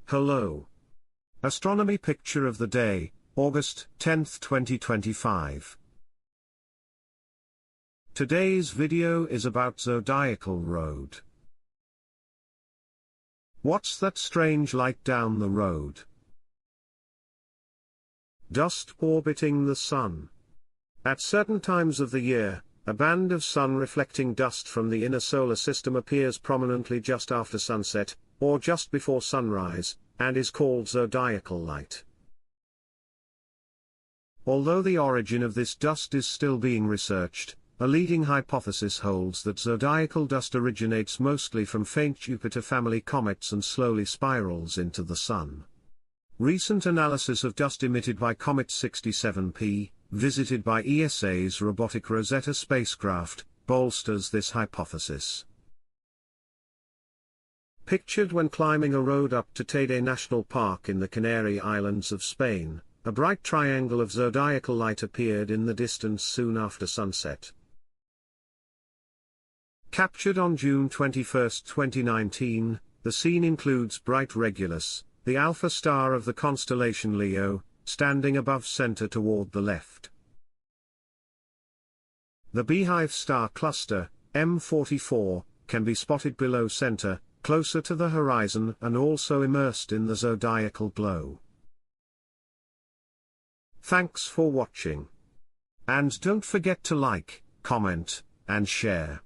Hello. Astronomy picture of the day, August 10, 2025. Today's video is about Zodiacal road. What's that strange light down the road? Dust orbiting the sun. At certain times of the year, a band of sun-reflecting dust from the inner solar system appears prominently just after sunset, or just before sunrise, and is called zodiacal light. Although the origin of this dust is still being researched, a leading hypothesis holds that zodiacal dust originates mostly from faint Jupiter family comets and slowly spirals into the Sun. Recent analysis of dust emitted by Comet 67P, visited by ESA's robotic Rosetta spacecraft, bolsters this hypothesis. Pictured when climbing a road up to Teide National Park in the Canary Islands of Spain, a bright triangle of zodiacal light appeared in the distance soon after sunset. Captured on June 21, 2019, the scene includes bright Regulus, the alpha star of the constellation Leo, standing above center toward the left. The Beehive Star Cluster, M44, can be spotted below center, closer to the horizon and also immersed in the zodiacal glow. Thanks for watching. And don't forget to like, comment, and share.